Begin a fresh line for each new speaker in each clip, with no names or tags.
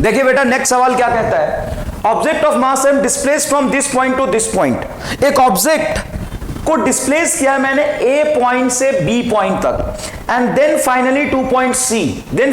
देखिए बेटा नेक्स्ट सवाल क्या कहता है, object of mass M displace from this point to this point. एक ऑब्जेक्ट को डिस्प्लेस किया मैंने ए पॉइंट से बी पॉइंट तक, and then finally to point C, then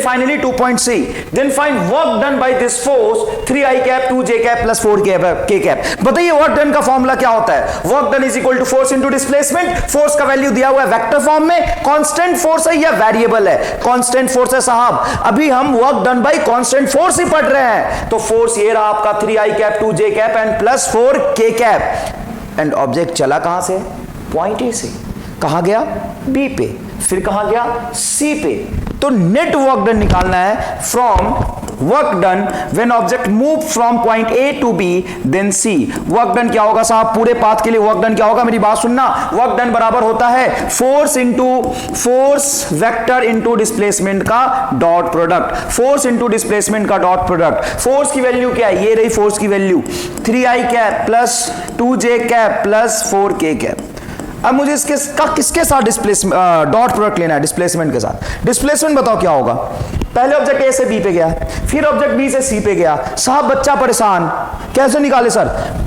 find work done by this force 3i cap 2j cap plus 4k cap. बताइए work done का formula क्या होता है? Work done is equal to force into displacement. Force का value दिया हुआ है vector form में, कांस्टेंट फोर्स है या वेरिएबल है? कांस्टेंट फोर्स है साहब। अभी हम work done by constant force ही पढ़ रहे हैं, तो फोर्स ये रहा आपका 3i cap 2j cap and plus 4k cap. And object चला कहां से? पॉइंट ए से। कहां गया? बी पे। फिर कहां गया? सी पे। तो नेट वर्क डन निकालना है from work done when object move from point A to B then C. Work done क्या होगा साहब? पूरे पाथ के लिए वर्क डन क्या होगा? मेरी बात सुनना, वर्क डन बराबर होता है फोर्स वेक्टर इंटू डिस्प्लेसमेंट का dot product. Force into displacement का डॉट प्रोडक्ट। फोर्स की वैल्यू क्या है? ये रही फोर्स की value 3i cap plus 2j cap plus 4k cap. अब मुझे किसके साथ डॉट प्रोडक्ट लेना है? डिस्प्लेसमेंट के साथ। डिस्प्लेसमेंट बताओ क्या होगा? पहले ऑब्जेक्ट ए से बी पे गया, फिर ऑब्जेक्ट बी से सी पे गया। साहब बच्चा परेशान, कैसे निकाले sir?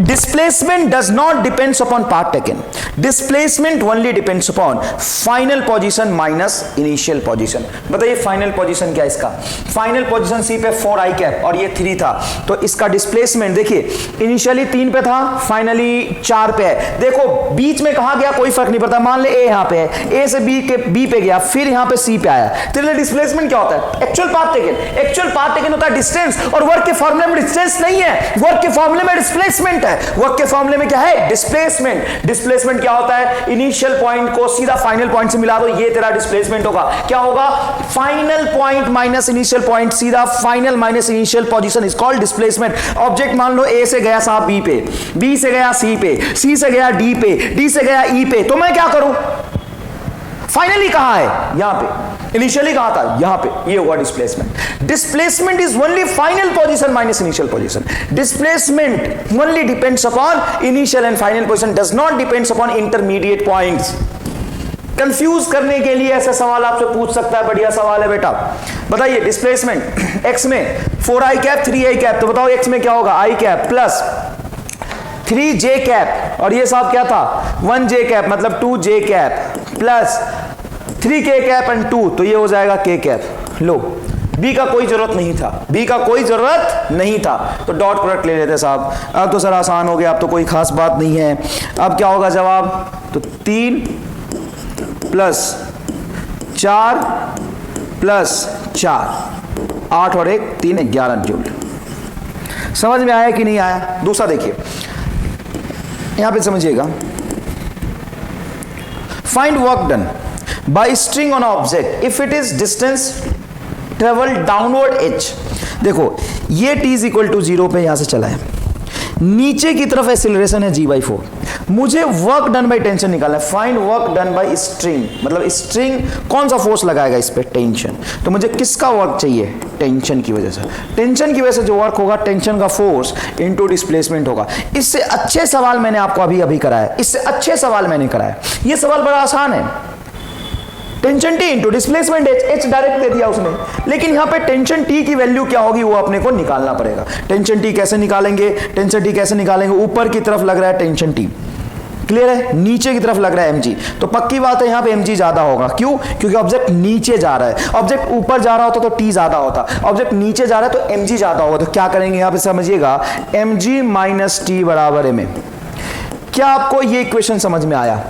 Displacement does not depends upon path taken, displacement only depends upon final position minus initial position. बताइए फाइनल पोजीशन क्या है इसका? फाइनल पोजीशन सी पे 4i कैप और ये 3 था, तो इसका डिस्प्लेसमेंट देखिए इनिशियली 3 पे था, फाइनली 4 पे है। देखो बीच में कहां गया कोई फर्क नहीं पड़ता। मान ले ए यहां पे है, ए से बी पे गया, फिर यहां पे सी पे आया, तो डिस्प्लेसमेंट क्या होता है? Actual path taken. Actual path taken होता है डिस्टेंस, और वर्क के फॉर्मूले में डिस्टेंस नहीं है, वर्क के फॉर्मूले में डिस्प्लेसमेंट है। वर्क के फॉर्मूले में क्या है? डिस्प्लेसमेंट। डिस्प्लेसमेंट क्या होता है? इनिशियल पॉइंट को सीधा फाइनल पॉइंट से मिला दो, ये तेरा डिस्प्लेसमेंट होगा। क्या होगा? Final point minus initial point, सीधा final minus initial position is called displacement. Object मान लो ए से गया साहब बी पे, बी से गया सी पे, सी से गया डी पे, डी से गया ई पे, तो मैं क्या करूं? फाइनली कहां है? यहां पे। इनिशियली कहां था? यहां पे। ये हुआ displacement. Displacement is only final position minus initial position. Displacement only depends upon initial and final position, does not depends upon intermediate points. Confuse करने के लिए ऐसा सवाल आपसे पूछ सकता है, बढ़िया सवाल है बेटा। बताइए डिस्प्लेसमेंट एक्स में 4i कैप 3i कैप, तो बताओ एक्स में क्या होगा? i cap plus 3j cap, और ये साहब क्या था? 1j कैप, मतलब 2j cap plus 3k cap and 2, तो ये हो जाएगा k कैप। लो b का कोई जरूरत नहीं था, b का कोई जरूरत नहीं था, तो डॉट प्रोडक्ट ले लेते साहब। अब तो सर आसान हो गया, अब तो कोई खास बात नहीं है। अब क्या होगा जवाब? तो 3 प्लस 4 प्लस 4, 8 और 1 3 11 जूल। समझ में आया कि नहीं आया? दूसरा देखिए, यहां पे समझिएगा, find work done bye string on object if it is distance travel downward h। देखो ये t इज इक्वल टू 0 पे यहां से चला है, नीचे की तरफ एक्सीलरेशन है g/4। मुझे वर्क डन बाय टेंशन निकालना है। Find work done bye string, मतलब स्ट्रिंग कौन सा फोर्स लगाएगा इस पे? टेंशन। तो मुझे किसका वर्क चाहिए? टेंशन की वजह से। टेंशन की वजह से जो वर्क होगा, टेंशन का फोर्स इनटू डिस्प्लेसमेंट होगा। इससे अच्छे सवाल मैंने आपको अभी कराया, इससे अच्छे सवाल मैंने कराया। ये सवाल बड़ा आसान है। Tension T into displacement H direct दे दिया उसने, लेकिन यहां पे टेंशन टी की वैल्यू क्या होगी वो अपने को निकालना पड़ेगा। टेंशन टी कैसे निकालेंगे? टेंशन टी कैसे निकालेंगे? ऊपर की तरफ लग रहा है टेंशन टी, क्लियर है? नीचे की तरफ लग रहा है mg, तो पक्की बात है यहां पे mg ज्यादा होगा। क्यों? क्योंकि ऑब्जेक्ट नीचे जा रहा है। ऑब्जेक्ट ऊपर जा रहा होता तो t ज्यादा होता, ऑब्जेक्ट नीचे जा रहा है तो mg ज्यादा होगा। तो क्या करेंगे यहां पे समझिएगा, mg माइनस टी बराबर m। क्या आपको ये इक्वेशन समझ में आया?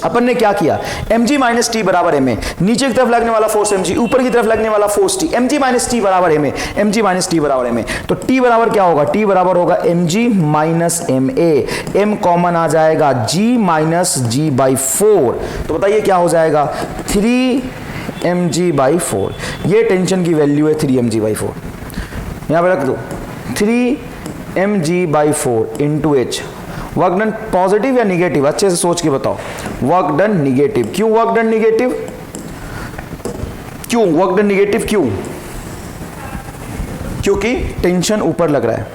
अपन ने क्या किया? mg माइनस टी बराबर m, नीचे की तरफ लगने वाला फोर्स mg, ऊपर की तरफ लगने वाला force t, mg minus T बराबर m, mg माइनस टी बराबर m। तो t बराबर क्या होगा? t बराबर होगा mg minus ma, m common आ जाएगा g माइनस g/4। तो बताइए क्या हो जाएगा? 3mg/4। ये टेंशन की वैल्यू है 3mg/4, यहां पे रख दो 3mg/4 into h। Work done positive या निगेटिव? अच्छे से सोच के बताओ। Work done negative. क्यों वर्क डन निगेटिव? क्यों वर्क डन निगेटिव? क्यों? क्योंकि टेंशन ऊपर लग रहा है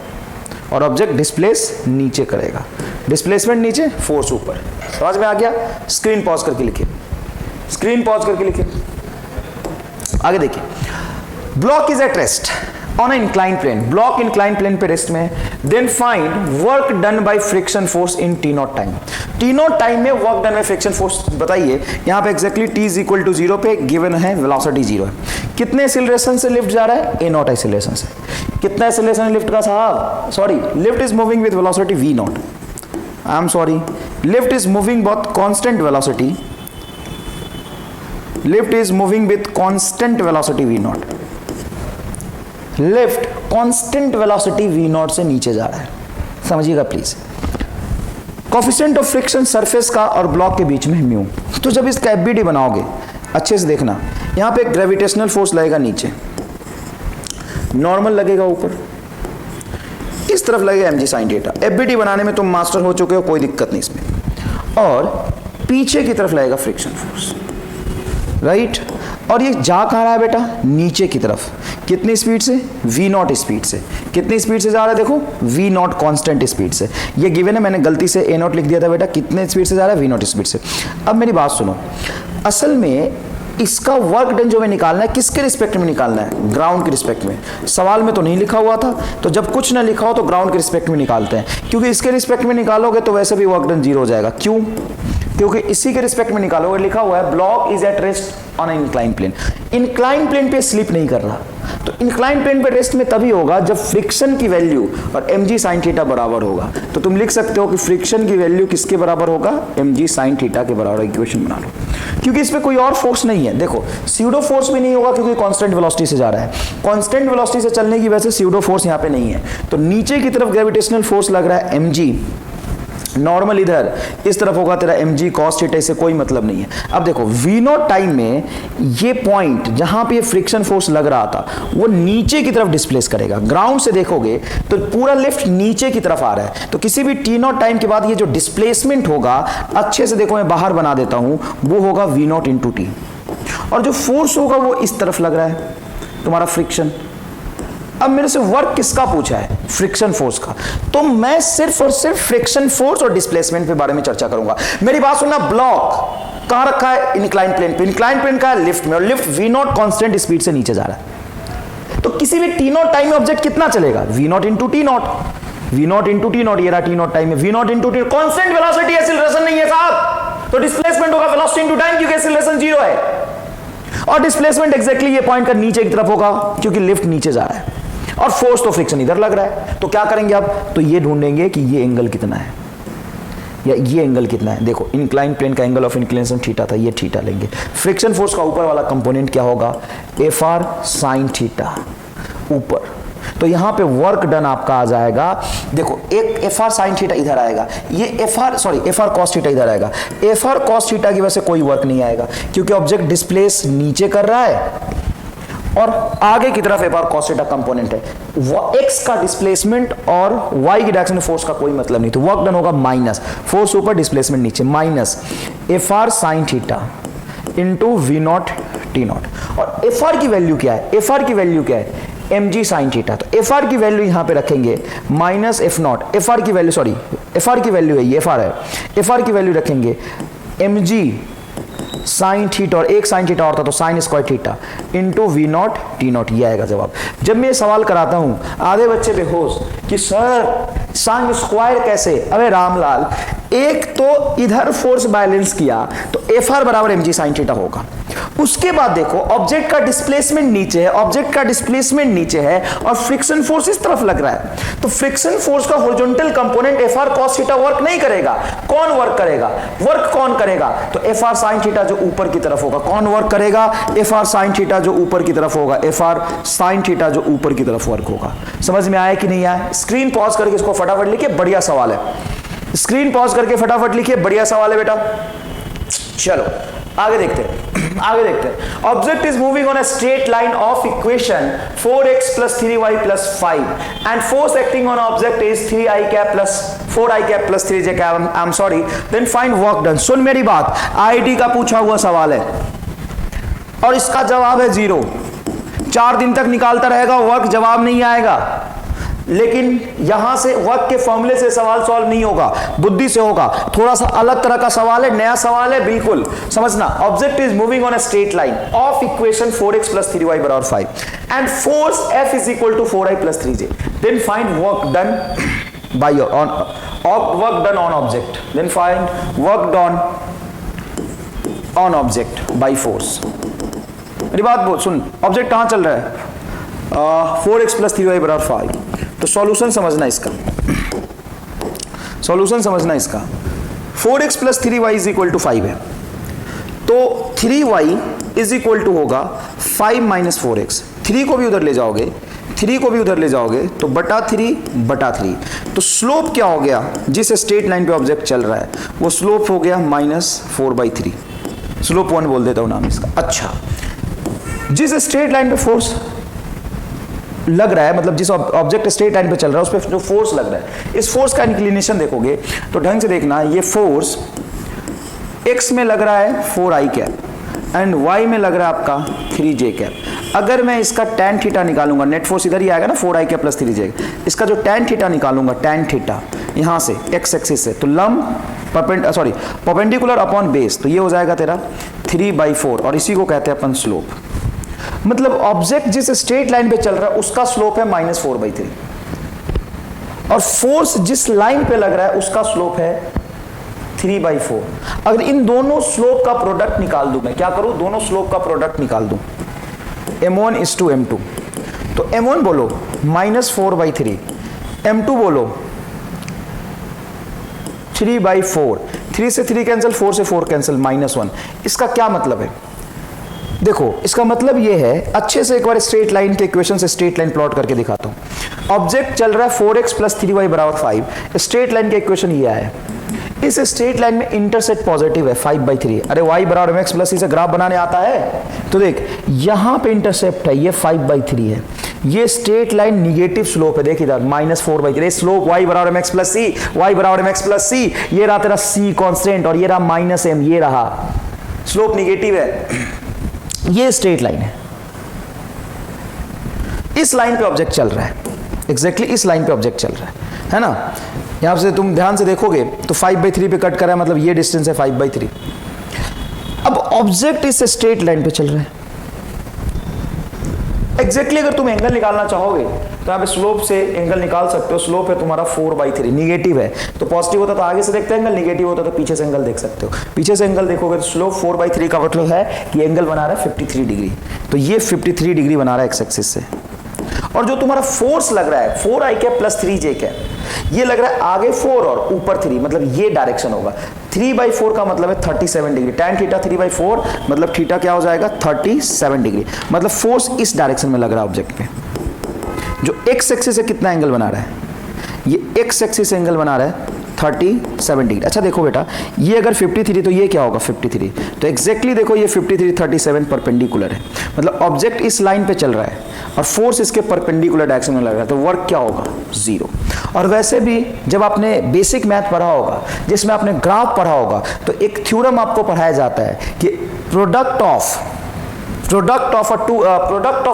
और ऑब्जेक्ट डिस्प्लेस नीचे करेगा। डिस्प्लेसमेंट नीचे, फोर्स ऊपर। समझ में आ गया? स्क्रीन पॉज करके लिखिए, स्क्रीन पॉज करके लिखिए। आगे देखिए, block is at rest on a incline plane, block incline plane पे रेस्ट में है, then find work done by friction force in T naught time. T naught time में work done by friction force बताइए। यहां पे exactly T is equal to 0 पे given है velocity 0 है। कितने एक्सीलरेशन से लिफ्ट जा रहा है? ए नॉट एक्सीलरेशन से। कितना एक्सीलरेशन लिफ्ट का साहब? Sorry, lift is moving with velocity V naught. I am sorry, lift is moving बहुत constant velocity, lift is moving with constant velocity V naught. Lift constant velocity V naught से नीचे जा रहा है, समझिएगा please. Coefficient of friction surface का और block के बीच में म्यू। तो जब इसका एफबीडी बनाओगे अच्छे से देखना, यहां पे ग्रेविटेशनल फोर्स लगेगा नीचे, नॉर्मल लगेगा ऊपर, इस तरफ लगेगा mg sin थीटा। एफबीडी बनाने में तुम मास्टर हो चुके हो, कोई दिक्कत नहीं इसमें। और पीछे की तरफ लगेगा फ्रिक्शन फोर्स, राइट। और ये जा कहाँ रहा है बेटा? नीचे की तरफ। कितनी स्पीड से? v नॉट स्पीड से। कितनी स्पीड से जा रहा है? देखो v नॉट कांस्टेंट स्पीड से। ये गिवन है, मैंने गलती से a नॉट लिख दिया था बेटा। कितने स्पीड से जा रहा है? v नॉट स्पीड से। अब मेरी बात सुनो, असल में इसका वर्क डन जो हमें निकालना है किसके रिस्पेक्ट में निकालना है? ग्राउंड के रिस्पेक्ट में। सवाल में तो नहीं लिखा हुआ था, तो जब कुछ ना लिखा हो तो ग्राउंड के रिस्पेक्ट में निकालते हैं, क्योंकि इसके रिस्पेक्ट में निकालोगे तो वैसे भी वर्क डन 0 हो जाएगा। क्यों? क्योंकि इसी के रिस्पेक्ट में निकालोगे, लिखा हुआ है block is at rest on incline plane. Incline plane पे स्लिप नहीं कर रहा, तो इंक्लाइन प्लेन पे रेस्ट में तभी होगा जब फ्रिक्शन की वैल्यू और mg sin थीटा बराबर होगा। तो तुम लिख सकते हो कि फ्रिक्शन की वैल्यू किसके बराबर होगा? mg sin थीटा के बराबर। इक्वेशन बना लो, क्योंकि इस पे कोई और फोर्स नहीं है। देखो स्यूडो फोर्स भी नहीं होगा, क्योंकि कांस्टेंट वेलोसिटी से जा रहा है। कांस्टेंट वेलोसिटी से चलने की वजह से स्यूडो फोर्स यहाँ पे नहीं है, तो नीचे की तरफ ग्रेविटेशनल फोर्स लग रहा है mg, नॉर्मल इधर इस तरफ होगा तेरा mg cos थीटा, से कोई मतलब नहीं है। अब देखो v नॉट टाइम में ये पॉइंट जहां पे ये फ्रिक्शन फोर्स लग रहा था वो नीचे की तरफ डिस्प्लेस करेगा। ग्राउंड से देखोगे तो पूरा लिफ्ट नीचे की तरफ आ रहा है, तो किसी भी t नॉट टाइम के बाद ये जो डिस्प्लेसमेंट होगा, अच्छे से देखो मैं बाहर बना देता हूं, वो होगा v नॉट इंटू टी, और जो फोर्स होगा वो इस तरफ लग रहा है तुम्हारा फ्रिक्शन। अब मेरे से वर्क किसका पूछा है? फ्रिक्शन फोर्स का। तो मैं सिर्फ और सिर्फ फ्रिक्शन फोर्स और डिस्प्लेसमेंट के बारे में चर्चा करूंगा। मेरी बात सुनना, ब्लॉक कहां रखा है? इंक्लाइन प्लेन पे। इंक्लाइन प्लेन का है लिफ्ट में, और lift v not constant speed से नीचे जा रहा है। तो किसी भी t नॉट टाइम में ऑब्जेक्ट कितना चलेगा? v not into T not, v not into T naught. ये रहा t नॉट टाइम में v not into T. Constant velocity, acceleration नहीं है साहब, तो डिस्प्लेसमेंट होगा वेलोसिटी इंटू टाइम, क्योंकि एक्सीलरेशन 0 है, और डिस्प्लेसमेंट एक्जैक्टली ये पॉइंट का नीचे की तरफ होगा, क्योंकि लिफ्ट नीचे जा रहा है, और फोर्स तो फ्रिक्शन इधर लग रहा है। तो क्या करेंगे अब? तो ये ढूंढेंगे कि ये एंगल कितना है या ये एंगल कितना है। देखो इंक्लाइन प्लेन का एंगल ऑफ इंक्लिनेशन थीटा था, ये थीटा लेंगे। फ्रिक्शन फोर्स का ऊपर वाला कंपोनेंट क्या होगा? fr sin थीटा ऊपर। तो यहां पे वर्क डन आपका आ जाएगा, देखो एक fr sin थीटा इधर आएगा, ये fr cos थीटा इधर आएगा। fr cos थीटा की वजह से कोई वर्क नहीं आएगा, क्योंकि ऑब्जेक्ट डिस्प्लेस नीचे कर रहा है और आगे की तरफ fr cos थीटा कंपोनेंट है। x का डिस्प्लेसमेंट और y की डायरेक्शन में फोर्स का कोई मतलब नहीं, तो वर्क डन होगा माइनस फोर्स ऊपर डिस्प्लेसमेंट नीचे, minus fr sin theta into v not T not. और fr की वैल्यू क्या है? fr की वैल्यू क्या है? mg sin theta. तो fr की वैल्यू यहां पे रखेंगे माइनस f नॉट। fr की वैल्यू fr की वैल्यू है, ये fr है, fr की वैल्यू रखेंगे mg साइन थीटा, और एक साइन थीटा और था तो sine square theta into V naught T naught. ये आएगा जवाब। जब मैं सवाल कराता हूं आधे बच्चे बेहोश कि सर साइन स्क्वायर कैसे? अबे रामलाल, एक तो इधर फोर्स बैलेंस किया तो fr बराबर mg sin थीटा होगा। उसके बाद देखो ऑब्जेक्ट का डिस्प्लेसमेंट नीचे है, ऑब्जेक्ट का डिस्प्लेसमेंट नीचे है और फ्रिक्शन फोर्स इस तरफ लग रहा है, तो फ्रिक्शन फोर्स का horizontal component fr cos theta work नहीं करेगा। कौन वर्क करेगा? वर्क कौन करेगा? तो fr sin थीटा जो ऊपर की तरफ होगा। कौन वर्क करेगा? fr sin थीटा जो ऊपर की तरफ होगा, fr sin थीटा जो ऊपर की तरफ वर्क होगा। समझ में आया कि नहीं आया? स्क्रीन पॉज करके इसको फटाफट लिखिए, बढ़िया सवाल है। स्क्रीन पॉज करके फटाफट लिखिए, बढ़िया सवाल है बेटा। चलो आगे देखते हैं। Object is moving on a straight line of equation 4x plus 3y plus 5 and force acting on object is 3i cap plus 4i cap plus 3j cap. I'm sorry. Then find work done. सुन मेरी बात, IIT का पूछा हुआ सवाल है और इसका जवाब है 0। 4 दिन तक निकालता रहेगा वर्क, जवाब नहीं आएगा। लेकिन यहां से वर्क के फॉर्मूले से सवाल सॉल्व नहीं होगा, बुद्धि से होगा। थोड़ा सा अलग तरह का सवाल है, नया सवाल है, बिल्कुल समझना। Object is moving on a straight line of equation 4x + 3y = 5 and force F = 4i + 3j, then find work done by your work done on object, then find work done on object by force। मेरी बात बोल सुन, object कहां चल रहा है? 4x + 3y = 5। तो solution समझना इसका, सॉल्यूशन समझना इसका। 4x + 3y = 5 है, तो 3y = होगा 5 - 4x। 3 को भी उधर ले जाओगे, 3 को भी उधर ले जाओगे तो बटा 3। तो स्लोप क्या हो गया? जिस स्ट्रेट लाइन पे ऑब्जेक्ट चल रहा है वो स्लोप हो गया -4/3। स्लोप 1 बोल देता हूं नाम इसका। अच्छा, जिस स्ट्रेट लाइन पे फोर्स लग रहा है, मतलब जिस ऑब्जेक्ट स्ट्रेट लाइन पे चल रहा है उस पर जो फोर्स लग रहा है, इस फोर्स का इंक्लिनेशन देखोगे तो ढंग से देखना, ये फोर्स x में लग रहा है 4i कैप एंड y में लग रहा है आपका 3j कैप। अगर मैं इसका tan थीटा निकालूंगा, नेट फोर्स इधर ही आएगा ना 4i कैप + 3j, इसका जो tan थीटा निकालूंगा, tan थीटा यहां से x एक्सिस से, तो लंब परपेंडिकुलर अपॉन बेस, तो ये हो जाएगा तेरा 3/4 और इसी को कहते हैं अपन स्लोप। मतलब ऑब्जेक्ट जिस स्ट्रेट लाइन पे चल रहा है उसका स्लोप है -4/3 और फोर्स जिस लाइन पे लग रहा है उसका स्लोप है 3/4। अगर इन दोनों स्लोप का प्रोडक्ट निकाल दूं, मैं क्या करूं, दोनों स्लोप का प्रोडक्ट निकाल दूं, m1 = m2, तो m1 बोलो -4/3, m2 बोलो 3/4। 3 से 3 कैंसिल, 4 से 4 कैंसिल, -1। इसका क्या मतलब है? देखो, इसका मतलब ये है, अच्छे से एक बार स्ट्रेट लाइन के इक्वेशन से स्ट्रेट लाइन प्लॉट करके दिखाता हूं। ऑब्जेक्ट चल रहा है 4x + 3y = 5, स्ट्रेट लाइन का इक्वेशन ये है। इस स्ट्रेट लाइन में इंटरसेप्ट पॉजिटिव है 5/3। अरे y = mx + c से ग्राफ बनाने आता है, तो देख यहां पे इंटरसेप्ट है, ये 5/3 है। ये स्ट्रेट लाइन निगेटिव स्लोप है, देख इधर -4/3 slope, y = mx + c, y = mx + c, ये रहा तेरा c कांस्टेंट और ये रहा -m, ये रहा स्लोप निगेटिव है। ये स्ट्रेट लाइन है, इस लाइन पे ऑब्जेक्ट चल रहा है, एग्जैक्टली इस लाइन पे ऑब्जेक्ट चल रहा है ना। यहां से तुम ध्यान से देखोगे तो 5/3 पे कट कर रहा है, मतलब ये डिस्टेंस है 5/3। अब ऑब्जेक्ट इस स्ट्रेट लाइन पे चल रहा है, एग्जैक्टली अगर तुम एंगल निकालना चाहोगे तो यहाँ पे स्लोप से एंगल निकाल सकते हो। स्लोप है तुम्हारा 4/3, निगेटिव है, तो पॉजिटिव होता तो आगे से देखते हैं एंगल, निगेटिव होता तो पीछे से एंगल देख सकते हो। पीछे से एंगल देखोगे तो स्लोप 4/3 का मतलब है कि एंगल बना रहा है 53 डिग्री, तो ये 53 डिग्री बना रहा है एक्स एक्सिस से। और जो तुम्हारा फोर्स लग रहा है 4i कैप + 3j कैप, ये लग रहा है आगे 4 और ऊपर 3, मतलब ये डायरेक्शन होगा। 3/4 का मतलब है 37 डिग्री, tan थीटा 3/4 मतलब थीटा क्या हो जाएगा 37 डिग्री, मतलब फोर्स इस डायरेक्शन में लग रहा है ऑब्जेक्ट पे। जो x एक्सिस से कितना एंगल बना रहा है, ये x एक्सिस से एंगल बना रहा है 37 डिग्री। अच्छा देखो बेटा, ये अगर 53 तो ये क्या होगा 53, तो एग्जैक्टली देखो ये 53 37 परपेंडिकुलर है, मतलब ऑब्जेक्ट इस लाइन पे चल रहा है और फोर्स इसके परपेंडिकुलर डायरेक्शन में लग रहा है, तो वर्क क्या होगा 0। और वैसे भी जब आपने बेसिक मैथ पढ़ा होगा, जिसमें आपने ग्राफ पढ़ा होगा, तो एक थ्योरम आपको पढ़ाया जाता है कि product of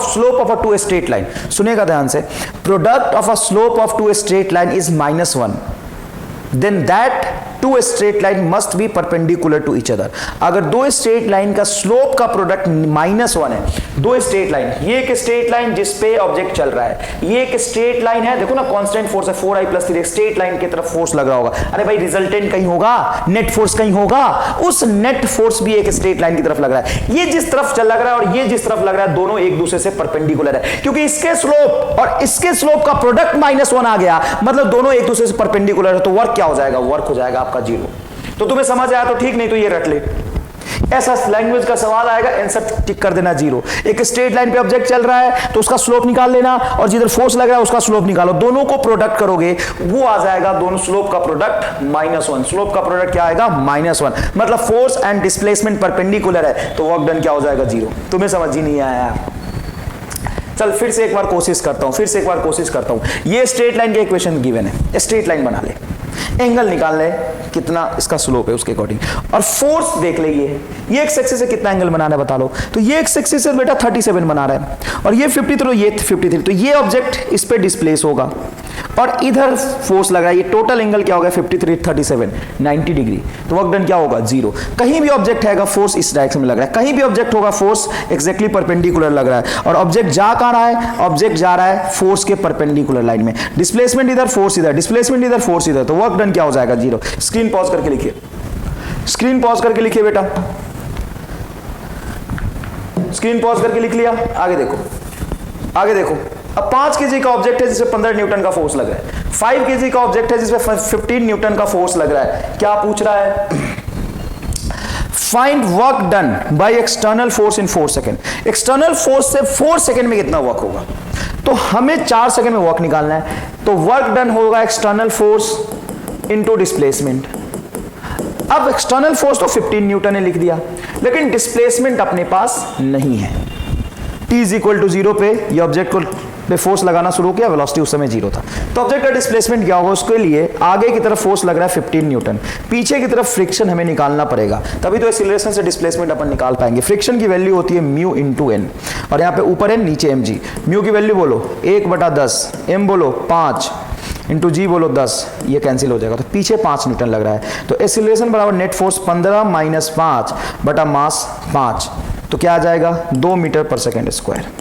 slope of a two straight line, सुनेगा ध्यान से, product of a slope of two straight line is -1, then that two straight line must be perpendicular to each other। अगर दो स्ट्रेट लाइन का स्लोप का product -1 है, दो straight line, ये एक स्ट्रेट लाइन जिस पे ऑब्जेक्ट चल रहा है, ये एक स्ट्रेट लाइन है, देखो ना कांस्टेंट फोर्स है 4i + 3, स्ट्रेट लाइन की तरफ फोर्स लग रहा होगा। अरे भाई रिजल्टेंट कहीं होगा, नेट फोर्स कहीं होगा, उस नेट फोर्स भी एक स्ट्रेट लाइन की तरफ लग रहा है। ये जिस तरफ चल लग रहा है और ये जिस तरफ लग रहा है, दोनों एक दूसरे से परपेंडिकुलर है, क्योंकि इसके स्लोप और इसके स्लोप का प्रोडक्ट -1 आ गया, मतलब दोनों एक दूसरे से परपेंडिकुलर है, तो वर्क क्या हो जाएगा, वर्क हो जाएगा आपका 0। तो तुम्हें समझ आया तो ठीक, नहीं तो ये रट ले। ऐसा लैंग्वेज का सवाल आएगा, आंसर टिक कर देना 0। एक स्ट्रेट लाइन पे ऑब्जेक्ट चल रहा है तो उसका स्लोप निकाल लेना, और जिधर फोर्स लग रहा है उसका स्लोप निकालो, दोनों को प्रोडक्ट करोगे, वो आ जाएगा दोनों स्लोप का प्रोडक्ट -1। स्लोप का प्रोडक्ट क्या आएगा -1, मतलब फोर्स एंड डिस्प्लेसमेंट परपेंडिकुलर है, तो वर्क डन क्या हो जाएगा 0। तुम्हें समझ ही नहीं आया। चल फिर से एक बार कोशिश करता हूं, ये स्ट्रेट लाइन के इक्वेशन गिवन है, स्ट्रेट लाइन बना ले, एंगल निकाल ले कितना इसका स्लोप है उसके अकॉर्डिंग, और फोर्स देख ले, ये एक्स एक्सिस से कितना एंगल बनाना है बता लो। तो ये एक्स एक्सिस से बेटा 37 बना रहा है और ये 53, तो ये 53, तो ये ऑब्जेक्ट इस पे डिस्प्लेस होगा, और इधर फोर्स लग रहा है, ये टोटल एंगल क्या होगा 53 37 90 डिग्री, तो वर्क डन क्या होगा 0। कहीं भी ऑब्जेक्ट है फोर्स इस डायरेक्शन में लग रहा है, कहीं भी ऑब्जेक्ट होगा फोर्स एग्जैक्टली परपेंडिकुलर लग रहा है, और ऑब्जेक्ट जा कहां रहा है, ऑब्जेक्ट जा रहा है फोर्स के परपेंडिकुलर लाइन में। डिस्प्लेसमेंट इधर, फोर्स इधर, डिस्प्लेसमेंट इधर, फोर्स इधर, तो वर्क डन क्या हो जाएगा 0। स्क्रीन पॉज करके लिखिए, स्क्रीन पॉज करके लिखिए बेटा, स्क्रीन पॉज करके लिख लिया। आगे देखो, आगे देखो। अब 5 केजी का ऑब्जेक्ट है जिसपे 15 न्यूटन का फोर्स लग रहा है, 5 केजी का ऑब्जेक्ट है जिसपे 15 न्यूटन का फोर्स लग रहा है। क्या पूछ रहा है, find work done by external force in 4 second. External force से 4 सेकेंड में कितना वर्क होगा, तो हमें 4 सेकेंड में वर्क निकालना है। तो वर्क डन होगा एक्सटर्नल फोर्स इनटू डिस्प्लेसमेंट। अब एक्सटर्नल फोर्स तो 15 न्यूटन ने लिख दिया, लेकिन डिस्प्लेसमेंट अपने पास नहीं है। t इज इक्वल टू 0 पे ये ऑब्जेक्ट को पे फोर्स लगाना शुरू किया, वेलोसिटी उस समय 0 था, तो ऑब्जेक्ट का डिस्प्लेसमेंट क्या होगा, उसके लिए आगे की तरफ फोर्स लग रहा है 15 न्यूटन, पीछे की तरफ फ्रिक्शन हमें निकालना पड़ेगा, तभी तो एक्सीलरेशन से डिस्प्लेसमेंट अपन निकाल पाएंगे। फ्रिक्शन की वैल्यू होती है म्यू इंटू एन, और यहाँ पे ऊपर है नीचे mg। म्यू की वैल्यू बोलो 1/10, m बोलो 5 इंटू जी बोलो 10, ये कैंसिल हो जाएगा, तो पीछे 5 न्यूटन लग रहा है, तो एक्सीलरेशन बराबर नेट फोर्स 15 - 5 बटा मास 5, तो क्या आ जाएगा 2 मीटर पर सेकेंड स्क्वायर।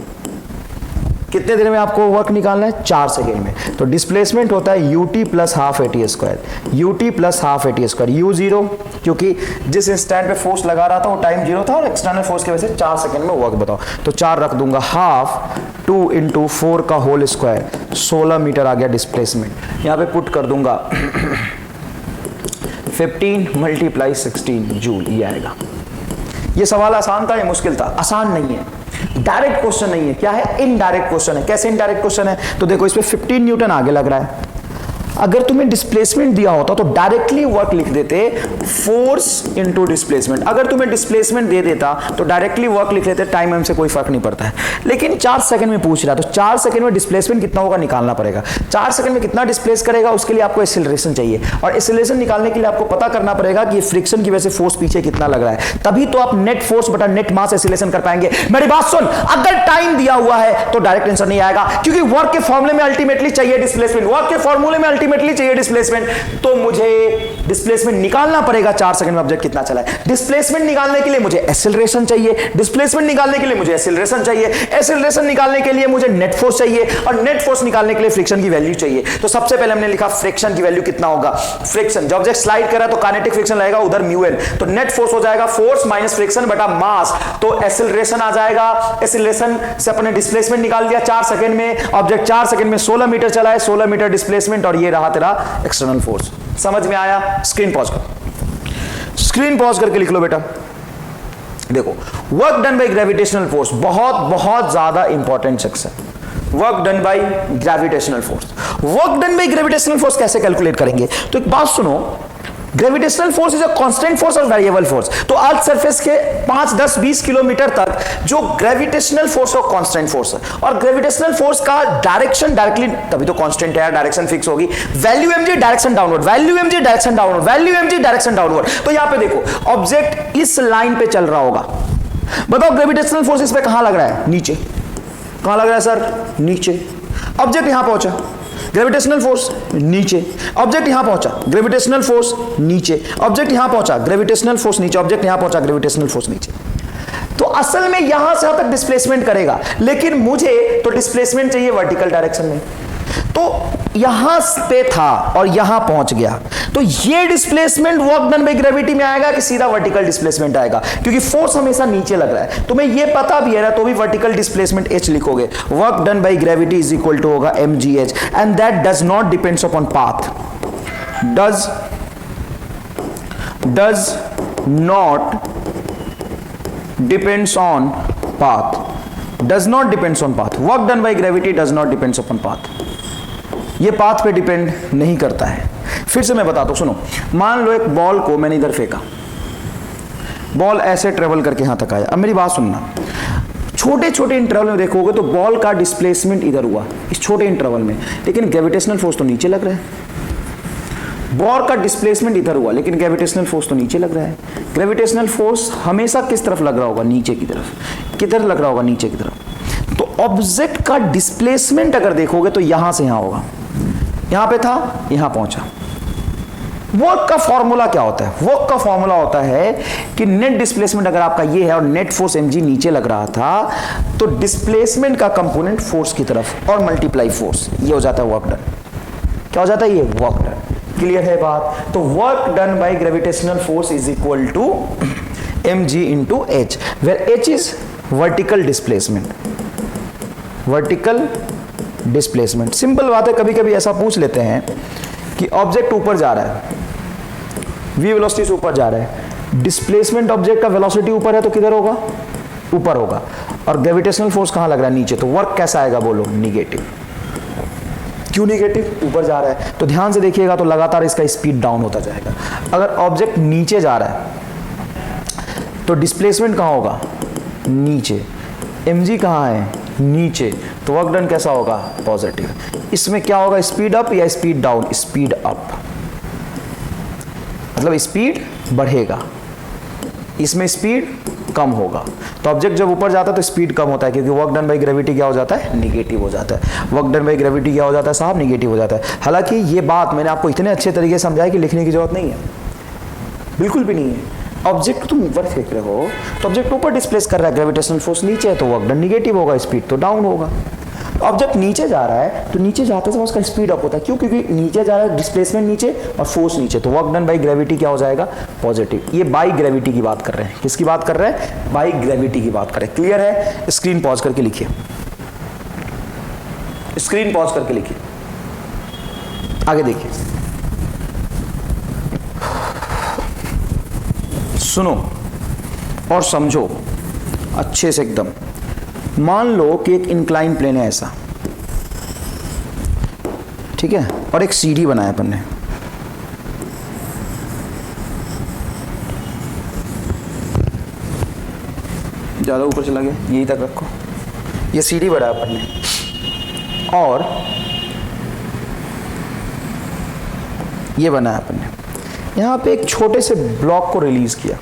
कितने देर में आपको वर्क निकालना है, 4 सेकेंड में। तो डिस्प्लेसमेंट होता है ut plus half AT square, ut plus half AT square, u0 क्योंकि जिस इंस्टेंट पे फोर्स लगा रहा था वो टाइम 0 था, और एक्सटर्नल फोर्स की वजह से 4 सेकेंड में वर्क बताओ, तो 4 रख दूंगा, हाफ 2 × 4 का होल स्क्वायर, 16 मीटर आ गया डिस्प्लेसमेंट। यहाँ पे पुट कर दूंगा 15 × 16 जूल, ये आएगा। ये सवाल आसान था या मुश्किल था, आसान नहीं है, डायरेक्ट क्वेश्चन नहीं है, क्या है इनडायरेक्ट क्वेश्चन है। कैसे इनडायरेक्ट क्वेश्चन है, तो देखो इसमें 15 न्यूटन आगे लग रहा है, अगर तुम्हें डिस्प्लेसमेंट दिया होता तो डायरेक्टली वर्क लिख देते फोर्स इनटू डिस्प्लेसमेंट। अगर तुम्हें डिस्प्लेसमेंट दे देता तो डायरेक्टली वर्क लिख लेते, टाइम एम से कोई फर्क नहीं पड़ता है। लेकिन 4 सेकंड में पूछ रहा है, तो 4 सेकंड में डिस्प्लेसमेंट कितना होगा निकालना पड़ेगा। 4 सेकंड में कितना डिस्प्लेस करेगा, उसके लिए आपको एक्सीलरेशन चाहिए, और एक्सीलरेशन निकालने के लिए आपको पता करना पड़ेगा कि फ्रिक्शन की वजह से फोर्स पीछे कितना लग रहा है, तभी तो आप नेट फोर्स बटा नेट मास एक्सीलरेशन कर पाएंगे। मेरी बात सुन, अगर टाइम दिया हुआ है तो डायरेक्ट आंसर नहीं आएगा, क्योंकि वर्क के फॉर्मूले में अल्टीमेटली चाहिए डिस्प्लेसमेंट, वर्क के फॉर्मूले में अल्टीमेटली चाहिए डिस्प्लेसमेंट, तो मुझे डिस्प्लेसमेंट निकालना पड़ेगा 4 सेकंड में ऑब्जेक्ट कितना चला है। डिस्प्लेसमेंट निकालने के लिए मुझे एक्सीलरेशन चाहिए, डिस्प्लेसमेंट निकालने के लिए मुझे एक्सीलरेशन चाहिए, एक्सीलरेशन निकालने के लिए मुझे नेट फोर्स चाहिए, और नेट फोर्स निकालने के लिए फ्रिक्शन की वैल्यू चाहिए। तो सबसे पहले हमने लिखा फ्रिक्शन की वैल्यू कितना होगा, फ्रिक्शन, जब ऑब्जेक्ट स्लाइड कर रहा है तो काइनेटिक फ्रिक्शन लगेगा, उधर म्यू एन, तो नेट फोर्स हो जाएगा फोर्स माइनस फ्रिक्शन बटा मास, तो एक्सीलरेशन आ जाएगा। एक्सीलरेशन से अपने डिस्प्लेसमेंट निकाल दिया 4 सेकंड में, ऑब्जेक्ट 4 सेकंड में 16 मीटर चला है, 16 मीटर डिस्प्लेसमेंट, और ये रहा तेरा एक्सटर्नल फोर्स। समझ में आया? स्क्रीन पॉज कर, स्क्रीन पॉज करके लिख लो बेटा। देखो work done by gravitational force बहुत बहुत ज्यादा important section, work done by gravitational force. Work done by gravitational force कैसे कैलकुलेट करेंगे, तो एक बात सुनो, gravitational force is a constant force और वेरिएबल फोर्स। तो अर्थ सरफेस के 5, 10, 20 किलोमीटर तक जो ग्रेविटेशनल फोर्स और कांस्टेंट फोर्स है, और ग्रेविटेशनल फोर्स का डायरेक्शन डायरेक्टली, तभी तो कांस्टेंट है, डायरेक्शन फिक्स होगी, value mg direction downward, value mg direction downward, value mg direction downward. तो यहां पे देखो ऑब्जेक्ट इस लाइन पे चल रहा होगा, बताओ ग्रेविटेशनल फोर्स इस पे कहां लग रहा है, नीचे। कहां लग रहा है सर, नीचे। ऑब्जेक्ट यहां पहुंचा, ग्रेविटेशनल फोर्स नीचे, ऑब्जेक्ट यहां पहुंचा, ग्रेविटेशनल फोर्स नीचे, ऑब्जेक्ट यहां पहुंचा, ग्रेविटेशनल फोर्स नीचे, ऑब्जेक्ट यहां पहुंचा, ग्रेविटेशनल फोर्स नीचे। तो असल में यहां से यहां तक डिस्प्लेसमेंट करेगा, लेकिन मुझे तो डिस्प्लेसमेंट चाहिए वर्टिकल डायरेक्शन में, तो यहां पे था और यहां पहुंच गया, तो ये displacement work done by gravity में आएगा कि सीधा वर्टिकल डिस्प्लेसमेंट आएगा, क्योंकि फोर्स हमेशा नीचे लग रहा है। तुम्हें ये पता भी है ना, तो भी वर्टिकल डिस्प्लेसमेंट h लिखोगे, work done by gravity is equal to होगा mgh, and that does not depends upon path, does not depends on path, does not depends on path, work done by gravity does not depends upon path, ये path पे depend नहीं करता है। फिर से मैं बताता हूं, सुनो, मान लो एक बॉल को मैंने इधर फेंका, बॉल ऐसे ट्रेवल करके यहां तक आया। अब मेरी बात सुनना, छोटे छोटे इंटरवल में देखोगे तो बॉल का डिस्प्लेसमेंट इधर हुआ इस छोटे इंटरवल में, लेकिन ग्रेविटेशनल फोर्स तो नीचे लग रहा है। बॉल का डिस्प्लेसमेंट इधर हुआ, लेकिन ग्रेविटेशनल फोर्स तो नीचे लग रहा है। ग्रेविटेशनल फोर्स हमेशा किस तरफ लग रहा होगा, नीचे की तरफ। किधर लग रहा होगा, नीचे की तरफ। तो ऑब्जेक्ट का डिस्प्लेसमेंट अगर देखोगे तो यहां से यहां होगा, यहां पे था, यहां पहुंचा। वर्क का फॉर्मूला क्या होता है? वर्क का फॉर्मूला होता है कि नेट डिस्प्लेसमेंट अगर आपका ये है और नेट फोर्स mg नीचे लग रहा था, तो डिस्प्लेसमेंट का कंपोनेंट फोर्स की तरफ और मल्टीप्लाई फोर्स, ये हो जाता है वर्क डन। क्या हो जाता है? ये वर्क डन। क्लियर है बात? तो work done by gravitational force is equal to mg into h, where h is vertical displacement. Vertical displacement simple बात है। कभी कभी ऐसा पूछ लेते हैं कि ऑब्जेक्ट ऊपर जा रहा है, v वेलोसिटी से ऊपर जा रहा है, डिस्प्लेसमेंट ऑब्जेक्ट का वेलोसिटी ऊपर है तो किधर होगा? ऊपर होगा। और ग्रेविटेशनल फोर्स कहां लग रहा है? नीचे। तो वर्क कैसा आएगा बोलो? निगेटिव। क्यों निगेटिव? ऊपर जा रहा है। तो ध्यान से देखिएगा तो लगातार इसका स्पीड डाउन होता जाएगा। अगर ऑब्जेक्ट नीचे जा रहा है तो डिस्प्लेसमेंट कहां होगा? नीचे। mg कहां है? नीचे। तो वर्क डन कैसा होगा? पॉजिटिव। इसमें क्या होगा? स्पीड अप या स्पीड डाउन? स्पीड अप, मतलब स्पीड बढ़ेगा, इसमें स्पीड कम होगा। तो ऑब्जेक्ट जब ऊपर जाता है तो स्पीड कम होता है, क्योंकि वर्क डन बाई ग्रेविटी क्या हो जाता है? निगेटिव हो जाता है। वर्क डन बाई ग्रेविटी क्या हो जाता है साहब? निगेटिव हो जाता है। हालांकि ये बात मैंने आपको इतने अच्छे तरीके से समझाया कि लिखने की जरूरत नहीं है, बिल्कुल भी नहीं है। ऑब्जेक्ट तुम ऊपर फेंक रहे हो तो ऑब्जेक्ट ऊपर डिस्प्लेस कर रहा है, ग्रेविटेशनल फोर्स नीचे है तो वर्क डन निगेटिव होगा, स्पीड तो डाउन होगा। ऑब्जेक्ट नीचे जा रहा है तो नीचे जाते समय उसका स्पीड अप होता है। क्यों? क्योंकि नीचे जा रहा है, डिस्प्लेसमेंट नीचे और फोर्स नीचे, तो वर्क डन बाई ग्रेविटी क्या हो जाएगा? पॉजिटिव। ये बाई ग्रेविटी की बात कर रहे हैं। किसकी बात कर रहे हैं? बाई ग्रेविटी की बात कर रहे हैं। क्लियर है? स्क्रीन पॉज करके लिखिए, स्क्रीन पॉज करके लिखिए, आगे देखिए, सुनो और समझो अच्छे से एकदम। मान लो कि एक इंक्लाइन प्लेन है ऐसा, ठीक है, और एक सीढ़ी बनाया अपन ने। ज्यादा ऊपर चला गया, यहीं तक रखो। ये सीढ़ी बनाया अपन ने और ये बनाया अपन ने। यहां पे एक छोटे से ब्लॉक को रिलीज किया।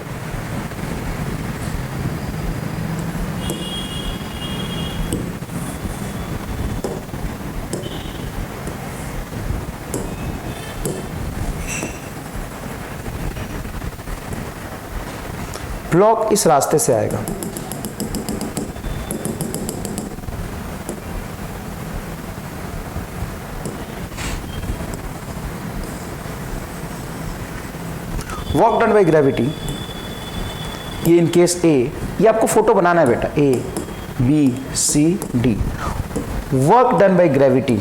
ब्लॉक इस रास्ते से आएगा, वर्क डन बाई ग्रेविटी, ये इन केस ए, ये आपको फोटो बनाना है बेटा, A B C D. Work done by gravity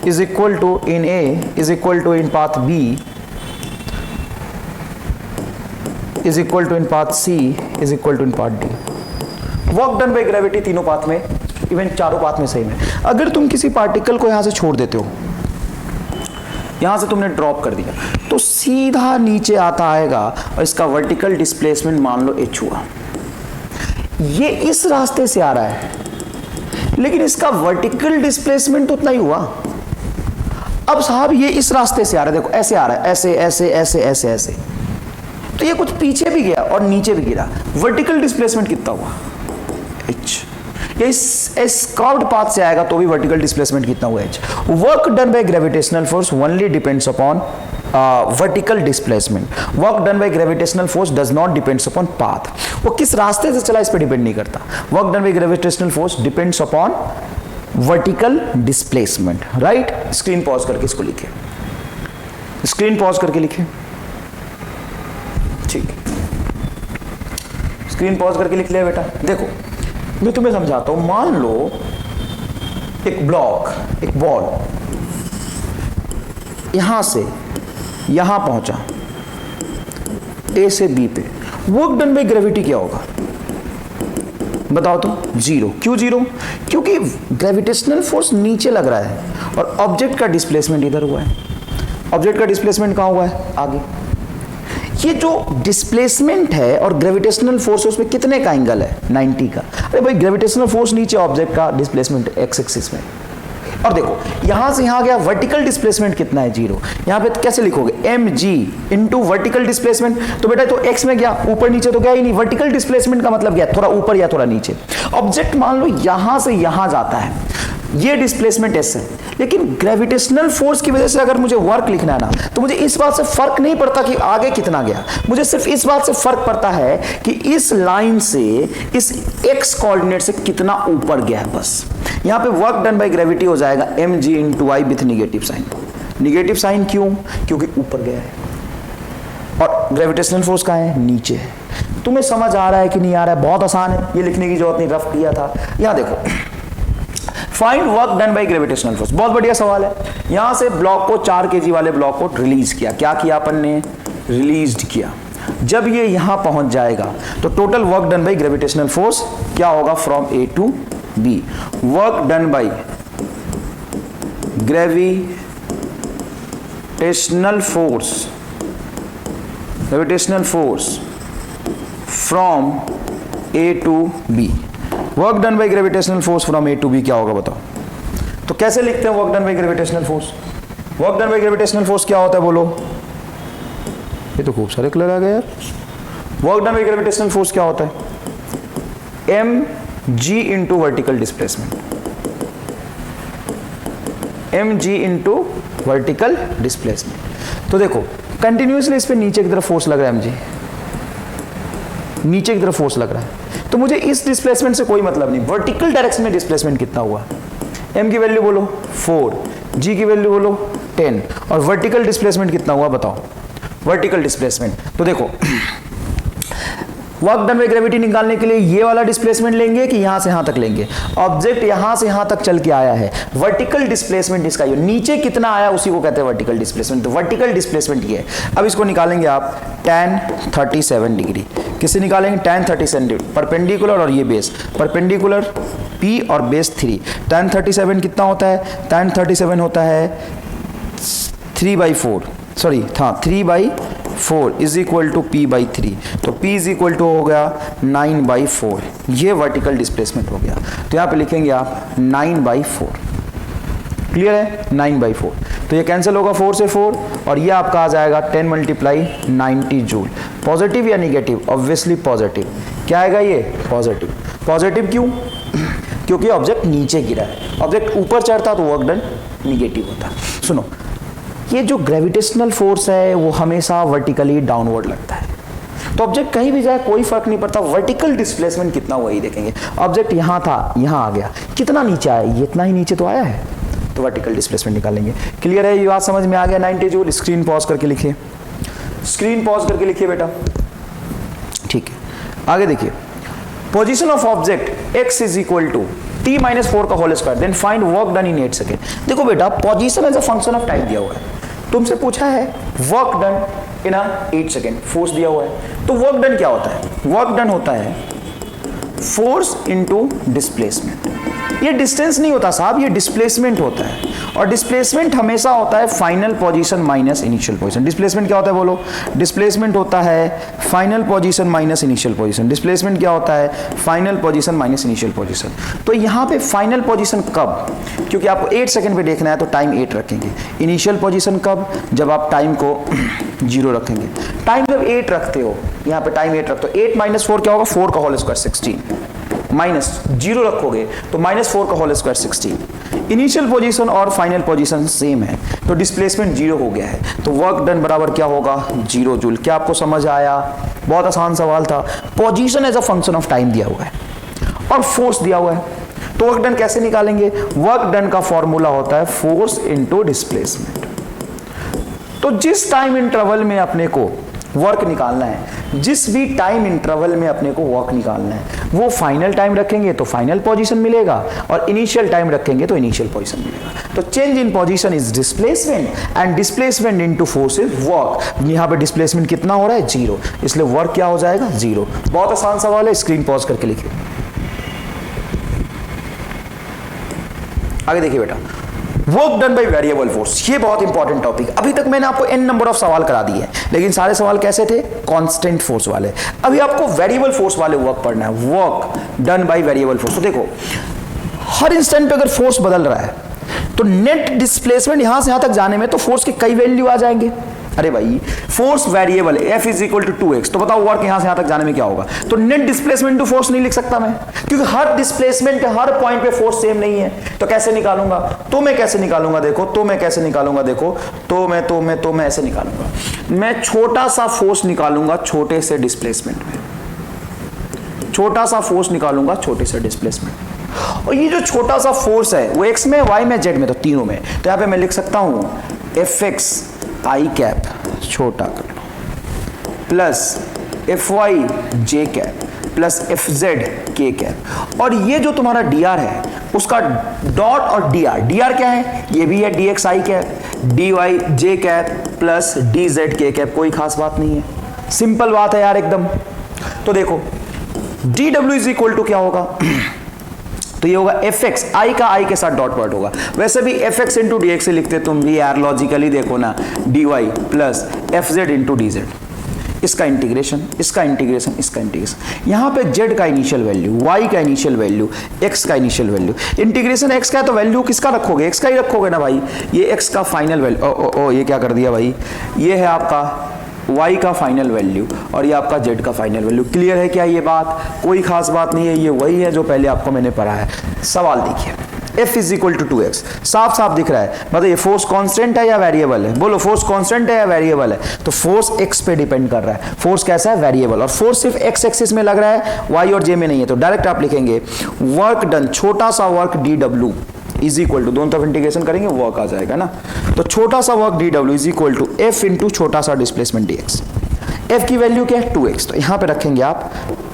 is equal to in A is equal to in path B is equal to in path C is equal to in path D. Work done by gravity तीनों path में, even चारों path में same है। अगर तुम किसी particle को यहां से छोड़ देते हो, यहां से तुमने ड्रॉप कर दिया, तो सीधा नीचे आता आएगा और इसका वर्टिकल डिस्प्लेसमेंट मान लो h हुआ। ये इस रास्ते से आ रहा है लेकिन इसका वर्टिकल डिस्प्लेसमेंट तो उतना ही हुआ। अब साहब ये इस रास्ते से आ रहा है, देखो ऐसे आ रहा है, ऐसे ऐसे ऐसे ऐसे ऐसे, तो ये कुछ पीछे भी गया और नीचे भी गिरा। वर्टिकल डिस्प्लेसमेंट कितना हुआ? h। ये इस कर्व्ड पाथ से आएगा तो भी वर्टिकल डिस्प्लेसमेंट कितना हुआ? h। Work done by gravitational force only depends upon vertical displacement. Work done by gravitational force does not depends upon path. वो किस रास्ते से चला इस पर डिपेंड नहीं करता। Work done by gravitational force depends upon vertical displacement. Right? Screen pause करके इसको लिखिए, स्क्रीन पॉज करके लिखिए, ठीक, स्क्रीन पॉज करके लिख लिया बेटा। देखो मैं तुम्हें समझाता हूं। मान लो एक ब्लॉक, एक बॉल यहां से यहां पहुंचा, ए से बी पे। वर्क डन बाई ग्रेविटी क्या होगा बताओ तो? जीरो। क्यों जीरो? क्योंकि ग्रेविटेशनल फोर्स नीचे लग रहा है और ऑब्जेक्ट का डिस्प्लेसमेंट इधर हुआ है। ऑब्जेक्ट का डिस्प्लेसमेंट कहां हुआ है? आगे। ये जो डिस्प्लेसमेंट है और ग्रेविटेशनल फोर्स है उसमें कितने का एंगल है? 90 का। अरे भाई ग्रेविटेशनल फोर्स नीचे, ऑब्जेक्ट का डिस्प्लेसमेंट एक्स एक्सिस में। और देखो यहां से यहां गया, वर्टिकल डिस्प्लेसमेंट कितना है? जीरो। यहां पे कैसे लिखोगे? mg into vertical displacement. तो बेटा तो x में गया, ऊपर नीचे तो गया ही नहीं। वर्टिकल डिस्प्लेसमेंट का मतलब क्या? थोड़ा ऊपर या थोड़ा नीचे। ऑब्जेक्ट मान लो यहां से यहां जाता है ये डिस्प्लेसमेंट एस है, लेकिन ग्रेविटेशनल फोर्स की वजह से अगर मुझे वर्क लिखना है ना, तो मुझे इस बात से फर्क नहीं पड़ता कि आगे कितना गया, मुझे सिर्फ इस बात से फर्क पड़ता है कि इस लाइन से इस एक्स कोऑर्डिनेट से कितना ऊपर गया है। बस यहां पे वर्क डन बाय ग्रेविटी हो जाएगा mg into I with negative sign. Negative sign क्यों? क्योंकि ऊपर गया है और ग्रेविटेशनल फोर्स कहाँ है? नीचे है। तुम्हें समझ आ रहा है कि नहीं आ रहा है? बहुत आसान है, ये लिखने की जरूरत नहीं, रफ किया था। यहां देखो, find work done by gravitational force, बहुत बढ़िया सवाल है। यहां से ब्लॉक को 4 kg वाले ब्लॉक को रिलीज किया। क्या किया अपन ने? रिलीज किया। जब ये यहां पहुंच जाएगा तो total work done by gravitational force क्या होगा? From A to B, work done by gravitational force from A to B, work done by gravitational force from A to B क्या होगा बताओ? तो कैसे लिखते हैं work done by gravitational force? Work done by gravitational force क्या होता है बोलो? ये तो खूब सारे कलर आ गए यार। Work done by gravitational force क्या होता है? M G into vertical displacement, M G into vertical displacement. तो देखो कंटिन्यूसली इस पे नीचे की तरफ फोर्स लग रहा है, एम जी नीचे की तरफ फोर्स लग रहा है, तो मुझे इस डिस्प्लेसमेंट से कोई मतलब नहीं। वर्टिकल डायरेक्शन में डिस्प्लेसमेंट कितना हुआ? m की वैल्यू बोलो 4, g की वैल्यू बोलो 10, और वर्टिकल डिस्प्लेसमेंट कितना हुआ बताओ? वर्टिकल डिस्प्लेसमेंट तो देखो वर्क डन बाय ग्रेविटी निकालने के लिए ये वाला डिस्प्लेसमेंट लेंगे कि यहां से यहां तक लेंगे? ऑब्जेक्ट यहां से यहां तक चल के आया है, वर्टिकल डिस्प्लेसमेंट इसका ये नीचे कितना आया उसी को कहते हैं वर्टिकल डिस्प्लेसमेंट। तो वर्टिकल डिस्प्लेसमेंट ये है। अब इसको निकालेंगे आप tan 37 डिग्री। किससे निकालेंगे? tan 37 डिग्री, परपेंडिकुलर और ये बेस, परपेंडिकुलर P और बेस 3। tan 37 कितना होता है? tan 37 होता है 3/4, सॉरी हाँ 3/4 इज इक्वल टू P/3। तो P इज इक्वल टू हो गया 9/4, ये वर्टिकल डिस्प्लेसमेंट हो गया। तो यहाँ पे लिखेंगे आप 9/4, क्लियर है? 9/4। तो ये कैंसिल होगा 4 से 4, और ये आपका आ जाएगा 10 × 90 जूल। पॉजिटिव या निगेटिव? Obviously positive. क्या आएगा ये? पॉजिटिव। पॉजिटिव क्यों? क्योंकि ऑब्जेक्ट नीचे गिरा है, ऑब्जेक्ट ऊपर चढ़ता तो वर्क डन निगेटिव होता। सुनो, ये जो ग्रेविटेशनल फोर्स है वो हमेशा वर्टिकली डाउनवर्ड लगता है, तो ऑब्जेक्ट कहीं भी जाए कोई फर्क नहीं पड़ता। वर्टिकल डिस्प्लेसमेंट कितना हुआ ये देखेंगे। ऑब्जेक्ट यहाँ था, यहाँ आ गया, कितना नीचे आया? ये इतना ही नीचे तो आया है, तो वर्टिकल डिस्प्लेसमेंट निकालेंगे। क्लियर है? ये बात समझ में आ गया? 90 जूल। स्क्रीन पॉज करके लिखिए, स्क्रीन पॉज करके लिखिए बेटा, ठीक है। आगे देखिए, position of object x is equal to t-4 का whole square, then find work done in 8 second. देखो बेटा, position as a function of time दिया हुआ है, तुमसे पूछा है work done in 8 second, force दिया हुआ है। तो वर्क डन क्या होता है? वर्क डन होता है फोर्स इनटू डिस्प्लेसमेंट। ये डिस्टेंस नहीं होता साहब, ये डिस्प्लेसमेंट होता है, और डिस्प्लेसमेंट हमेशा होता है final position minus initial position. Displacement क्या होता है बोलो? डिस्प्लेसमेंट होता है final position minus initial position. Displacement क्या होता है? Final position minus initial position. तो यहाँ पे फाइनल पोजीशन कब? क्योंकि आपको 8 सेकंड पे देखना है तो टाइम 8 रखेंगे। इनिशियल पोजीशन कब? जब आप टाइम को 0 रखेंगे। टाइम जब 8 रखते हो, यहाँ पे टाइम 8 रखते हो, 8 - 4 क्या होगा? 4 का होल स्क्वायर 16, माइनस 0 रखोगे तो -4 का होल स्क्वायर 16। इनिशियल पोजीशन और फाइनल पोजीशन सेम है, तो डिस्प्लेसमेंट 0 हो गया है, तो वर्क डन बराबर क्या होगा? 0 जूल। क्या आपको समझ आया? बहुत आसान सवाल था। Position as a function of time दिया हुआ है और फोर्स दिया हुआ है, तो वर्क डन कैसे निकालेंगे? वर्क डन का फॉर्मूला होता है फोर्स इनटू डिस्प्लेसमेंट। तो जिस टाइम इंटरवल में अपने को वर्क निकालना है, जिस भी टाइम इंटरवल में अपने को वर्क निकालना है, वो फाइनल टाइम रखेंगे तो फाइनल पोजीशन मिलेगा, और इनिशियल टाइम रखेंगे तो इनिशियल पोजीशन मिलेगा। तो change in position is displacement, and displacement into force is work. यहाँ पे डिस्प्लेसमेंट कितना हो रहा है? 0, इसलिए वर्क क्या हो जाएगा? 0। बहुत आसान सवाल है, स्क्रीन पॉज करके लिखिए। आगे देखिए बेटा, work done by variable force, ये बहुत इंपॉर्टेंट टॉपिक। अभी तक मैंने आपको n नंबर ऑफ सवाल करा दिए हैं, लेकिन सारे सवाल कैसे थे? कांस्टेंट फोर्स वाले। अभी आपको वेरिएबल फोर्स वाले वर्क पढ़ना है, work done by variable force. तो देखो, हर इंस्टेंट पे अगर फोर्स बदल रहा है तो नेट डिस्प्लेसमेंट यहां से यहां तक जाने में तो फोर्स के कई वैल्यू आ जाएंगे। अरे भाई फोर्स वेरिएबल है, F is equal to 2x, तो बताओ वर्क यहां से यहां तक जाने में क्या होगा? तो नेट डिस्प्लेसमेंट टू फोर्स नहीं लिख सकता मैं, क्योंकि हर डिस्प्लेसमेंट के हर पॉइंट पे फोर्स सेम नहीं है। तो कैसे निकालूंगा? तो मैं कैसे निकालूंगा देखो, तो मैं कैसे निकालूंगा देखो, तो मैं ऐसे निकालूंगा, मैं छोटा सा फोर्स निकालूंगा छोटे से डिस्प्लेसमेंट में, छोटा सा फोर्स निकालूंगा छोटे से डिस्प्लेसमेंट। और ये जो छोटा सा फोर्स है वो x में, y में, z में, तो तीनों में। तो यहां पे मैं लिख सकता हूं Fx i कैप छोटा कर लो plus Fy j cap plus Fz k cap, और ये जो तुम्हारा dr है उसका डॉट और dr क्या है? ये भी है dx i cap dy j cap plus dz k cap. कोई खास बात नहीं है, सिंपल बात है यार एकदम। तो देखो dw इज इक्वल टू क्या होगा? तो ये होगा fx, i का i के साथ डॉट प्रोडक्ट होगा। वैसे भी fx इंटू डी एक्स से लिखते तुम भी यार, लॉजिकली देखो ना, dy plus fz into dz, इसका इंटीग्रेशन, इसका इंटीग्रेशन, इसका इंटीग्रेशन। यहां पे z का इनिशियल वैल्यू, y का इनिशियल वैल्यू, x का इनिशियल वैल्यू, इंटीग्रेशन x का है तो वैल्यू किसका रखोगे? x का ही रखोगे ना भाई। ये x का फाइनल वैल्यू, ये क्या कर दिया भाई, ये है आपका y का फाइनल वैल्यू और ये आपका z का फाइनल वैल्यू। क्लियर है क्या ये बात? कोई खास बात नहीं है, ये वही है जो पहले आपको मैंने पढ़ा है। सवाल देखिए, F is equal to 2x, साफ साफ दिख रहा है। बताइए फोर्स कांस्टेंट है या वेरिएबल है? बोलो फोर्स कांस्टेंट है या वेरिएबल है? तो फोर्स x पे डिपेंड कर रहा है। फोर्स कैसा है? वेरिएबल। और फोर्स सिर्फ x एक्सिस में लग रहा है, y और j में नहीं है। तो डायरेक्ट आप लिखेंगे वर्क डन, छोटा सा work dw is equal to, दोनों तरफ इंटीग्रेशन करेंगे वर्क आ जाएगा ना। तो छोटा सा work dw is equal to F into छोटा सा डिस्प्लेसमेंट dx। F की वैल्यू क्या है? 2x, तो यहां पे रखेंगे आप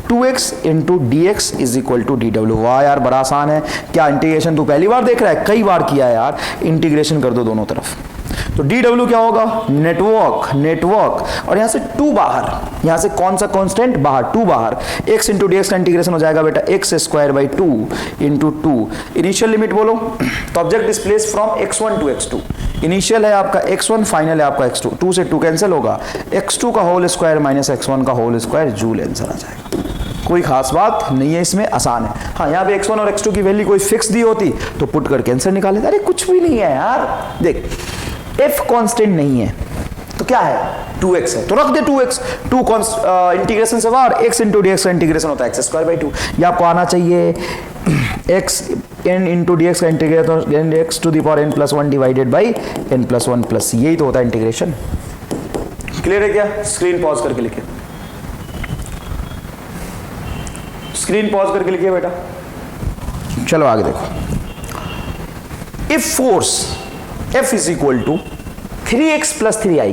2x into D X is equal to D W. वाह यार बड़ा आसान है। क्या इंटीग्रेशन तू पहली बार देख रहा है? कई बार किया है यार, इंटीग्रेशन कर दो दोनों तरफ। तो डी डब्ल्यू क्या होगा? नेटवर्क, और यहां से 2 बाहर, यहां से कौन सा कांस्टेंट बाहर, 2 बाहर, x इंटू डी एक्स का इंटीग्रेशन हो जाएगा बेटा x square by 2 into 2। Initial limit बोलो, तो object displace from x1 to x2। Initial है आपका x1, फाइनल है आपका x2, 2 से 2 कैंसिल होगा, x2 का होल स्क्वायर माइनस x1 का होल स्क्वायर, जूल आंसर आ जाएगा। कोई खास बात नहीं है इसमें, आसान है। हाँ यहाँ पे x1 और x2 की वैल्यू कोई फिक्स दी होती तो पुट करके आंसर निकाले। अरे कुछ भी नहीं है यार, देख f कांस्टेंट नहीं है तो क्या है? 2x है तो रख दे 2x, 2 इंटीग्रेशन से बाहर, x इंटू डी एक्स का इंटीग्रेशन होता है x स्क्वायर बाई 2। ये आपको आना चाहिए x n into D X का integration x to the power n plus 1 divided by n plus 1 plus, यही तो होता है इंटीग्रेशन। क्लियर है क्या? स्क्रीन पॉज करके लिखिए, स्क्रीन पॉज करके लिखिए बेटा। चलो आगे देखो, if force F is equal to 3x plus 3i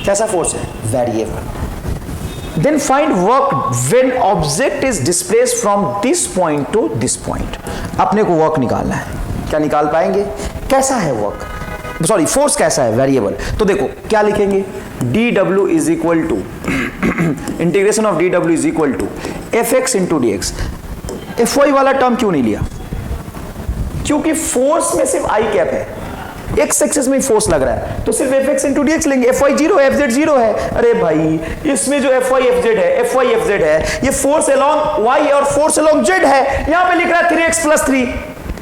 कैसा फोर्स है? Variable. Then find work when object is displaced from this point to this point. अपने को वर्क निकालना है, क्या निकाल पाएंगे? कैसा है वर्क, सॉरी फोर्स कैसा है? वेरिएबल। तो देखो क्या लिखेंगे, dw is equal to integration of dw is equal to fx into D X. fy वाला टर्म क्यों नहीं लिया? क्योंकि फोर्स में सिर्फ i कैप है, x एक्सिस में फोर्स लग रहा है तो सिर्फ fx इंटू डी एक्स लेंगे। fy 0 है, fz 0 है। अरे भाई इसमें जो fy fz है ये फोर्स अलोंग y और फोर्स अलोंग z है। यहां पे लिख रहा है 3x प्लस 3,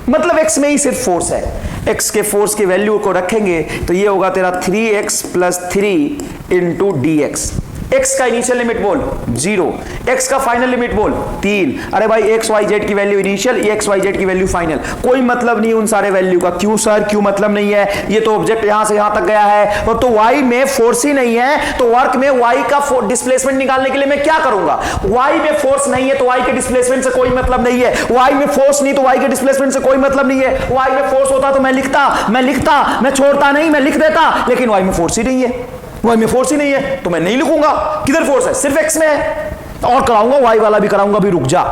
मतलब x में ही सिर्फ फोर्स है। x के फोर्स की वैल्यू को रखेंगे तो ये होगा तेरा 3x plus 3 into D x. x का इनिशियल लिमिट बोल 0, x का फाइनल लिमिट बोल 3। अरे भाई x y z की value initial, x y z की वैल्यू फाइनल, कोई मतलब नहीं उन सारे वैल्यू का। क्यों सर, क्यों मतलब नहीं है? ये तो ऑब्जेक्ट यहां से यहां तक गया है और तो y में फोर्स ही नहीं है, तो वर्क में y का डिस्प्लेसमेंट निकालने के लिए मैं क्या करूंगा? y में फोर्स नहीं है तो y के डिस्प्लेसमेंट से कोई मतलब नहीं है। y में फोर्स नहीं तो y के डिस्प्लेसमेंट से कोई मतलब नहीं है। y में फोर्स होता तो मैं लिखता, मैं छोड़ता नहीं, मैं लिख देता, लेकिन y में फोर्स ही नहीं है। y में फोर्स ही नहीं है तो मैं नहीं लिखूंगा। किधर फोर्स है? सिर्फ x में है, और कराऊंगा y वाला भी कराऊंगा, भी रुक जा।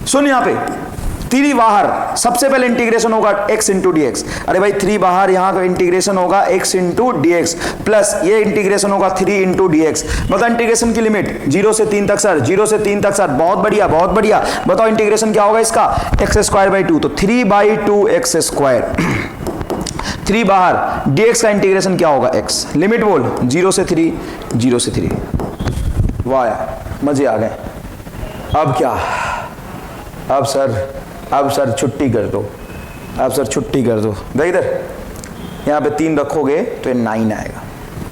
सुन यहां पे 3 बाहर, सबसे पहले इंटीग्रेशन होगा x इंटू डी एक्स। अरे भाई 3 बाहर, यहां का इंटीग्रेशन होगा x into D x plus ये इंटीग्रेशन होगा 3 इंटू डी एक्स। बताओ इंटीग्रेशन की लिमिट 0 से 3 तक सर, 0 से 3 तक सर, बहुत बढ़िया बहुत बढ़िया। बताओ इंटीग्रेशन क्या होगा इसका? x स्क्वायर बाई 2, तो 3 बाई 2 एक्स स्क्वायर, 3 बाहर, dx का इंटीग्रेशन क्या होगा? x। लिमिट बोल 0 से 3, 0 से 3। वाह यार मजे आ गए। अब क्या? अब सर छुट्टी कर दो, अब सर छुट्टी कर दो। देख इधर, यहाँ पे 3 रखोगे तो ये 9 आएगा।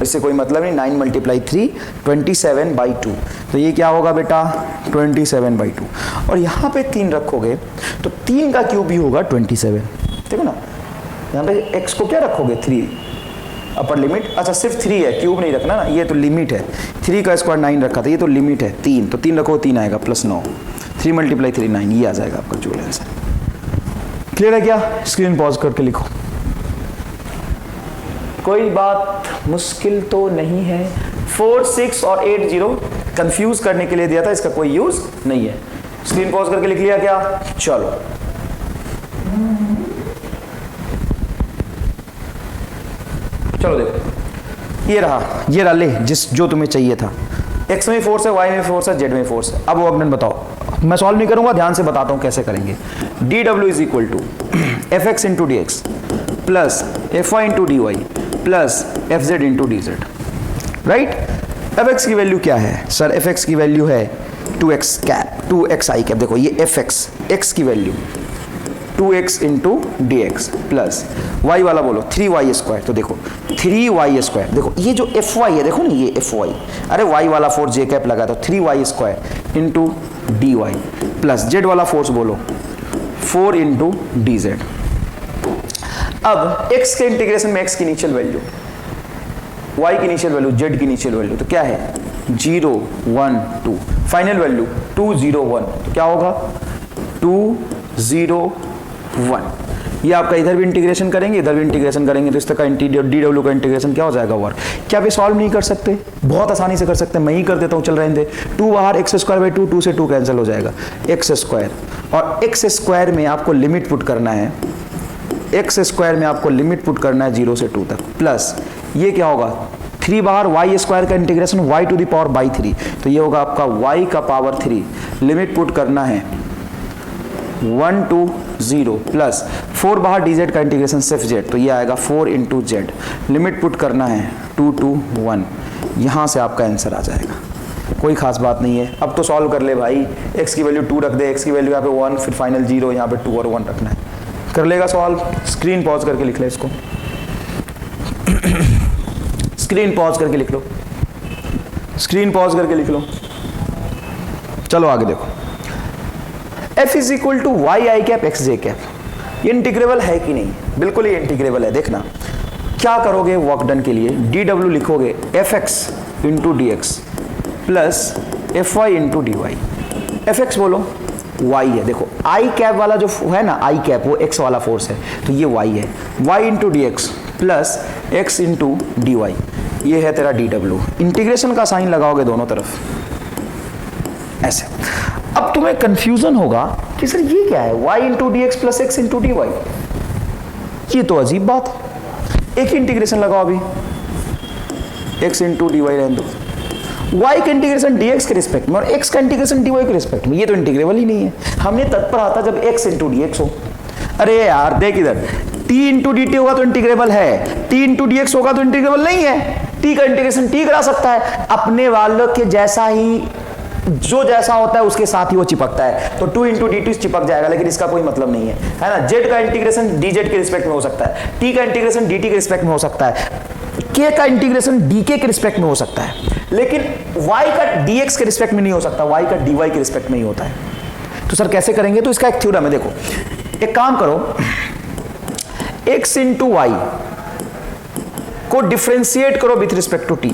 इससे कोई मतलब नहीं। 9 × 3 27/2, तो ये क्या होगा बेटा 27/2। और यहाँ पे 3 रखोगे तो 3 का क्यूब भी होगा 27। देखो ना यहाँ पे x को क्या रखोगे 3 अपर लिमिट, अच्छा सिर्फ 3 है, क्यूब नहीं रखना ना, ये तो लिमिट है। 3 का स्क्वायर 9 रखा था, ये तो लिमिट है 3, तो 3 रखो 3 आएगा +9, 3 × 3 9, ये आ जाएगा आपका जो आंसर। क्लियर है क्या? स्क्रीन पॉज करके लिखो। कोई बात मुश्किल तो नहीं है। 4, 6 और 8 0 कंफ्यूज करने के लिए दिया था, इसका कोई यूज नहीं है। स्क्रीन पॉज करके लिख लिया क्या? चलो चलो देखो, ये रहा ले जो तुम्हें चाहिए था। x में फोर्स है, y में फोर्स है, z में फोर्स है। अब वर्कडन बताओ, मैं सॉल्व नहीं करूंगा, ध्यान से बताता हूं कैसे करेंगे। dw is equal to fx into D x plus fy into D Y plus fz into D Z, right. fx की वैल्यू क्या है सर? fx की वैल्यू है 2x कैप, 2xi कैप। देखो ये fx, x की value 2x into D x plus y वाला बोलो 3y स्क्वायर। तो देखो 3y स्क्वायर, देखो ये जो fy है, देखो ना ये fy, अरे y वाला फोर्स j कैप लगा, तो 3y square into D Y plus z वाला फोर्स बोलो 4 इंटू डी जेड। अब x के इंटीग्रेशन में x की इनिशियल वैल्यू, y की इनिशियल वैल्यू, z की इनिशियल वैल्यू, तो क्या है 0 1 2, फाइनल वैल्यू 2 0 1, तो क्या होगा 2 0 1। ये आपका इधर भी इंटीग्रेशन करेंगे, इधर भी इंटीग्रेशन करेंगे, तो इस तरह का डी का इंटीग्रेशन क्या हो जाएगा वर्क। क्या आप सॉल्व नहीं कर सकते? बहुत आसानी से कर सकते हैं, मैं ही कर देता हूँ, चल रहे थे। 2 बाहर x² 2 से 2 कैंसिल हो जाएगा, x² और x² में आपको लिमिट पुट करना है, x² में आपको लिमिट पुट करना है 0 से 2 तक, प्लस ये क्या होगा 3 बाहर y² का integration y to the power by 3, तो ये होगा आपका y का पावर 3, लिमिट पुट करना है 1 to 0 प्लस 4 बाहर dz का इंटीग्रेशन सिर्फ z, तो ये आएगा 4 इंटू जेड, लिमिट पुट करना है 2 to 1, यहाँ से आपका आंसर आ जाएगा। कोई खास बात नहीं है। अब तो सॉल्व कर ले भाई, x की वैल्यू 2 रख दे, x की वैल्यू यहाँ पे 1, फिर फाइनल 0, यहाँ पे 2 और 1 रखना है, कर लेगा सॉल्व। स्क्रीन पॉज करके लिख ले इसको, स्क्रीन पॉज करके लिख लो, स्क्रीन पॉज करके लिख लो। चलो आगे देखो, f is equal to y i cap x j cap, ये इंटीग्रेबल है कि नहीं? बिल्कुल ये इंटीग्रेबल है। देखना क्या करोगे वर्क डन के लिए, डी डब्ल्यू लिखोगे f x into D x plus f y into D y. F x बोलो y है, देखो आई कैप वाला जो है ना, आई कैप वो x वाला फोर्स है, तो ये y है, y into D x plus x into D y, ये है तेरा डी डब्ल्यू। इंटीग्रेशन का साइन लगाओगे दोनों तरफ ऐसे। अब तुम्हें कंफ्यूजन होगा कि सर ये क्या है, y into D x plus x into D y, ये तो अजीब बात है। एक ही इंटीग्रेशन लगाओ अभी, x इंटू डी वाई रहने दो, y का इंटीग्रेशन dx के रिस्पेक्ट में और x का इंटीग्रेशन dy के रिस्पेक्ट में, ये तो इंटीग्रेबल ही नहीं है। हमने तत्पर आता जब x इंटू dx हो। अरे यार देख इधर, t इंटू डी टी होगा तो इंटीग्रेबल है, t इंटू डी एक्स होगा तो इंटीग्रेबल नहीं है। t का इंटीग्रेशन t करा सकता है, अपने वालों के जैसा ही, जो जैसा होता है उसके साथ ही वो चिपकता है, तो 2 इंटू डी चिपक जाएगा, लेकिन इसका कोई मतलब नहीं है ना। z का इंटीग्रेशन dz के रिस्पेक्ट में हो सकता है, t का इंटीग्रेशन dt के रिस्पेक्ट में हो सकता है, k का इंटीग्रेशन dk के रिस्पेक्ट में हो सकता है, लेकिन y का dx के रिस्पेक्ट में नहीं हो सकता, y का dy के रिस्पेक्ट में ही होता है। तो सर कैसे करेंगे? तो इसका एक थ्योरम है, देखो एक काम करो, x इंटू वाई को डिफरेंशिएट करो विथ रिस्पेक्ट टू t।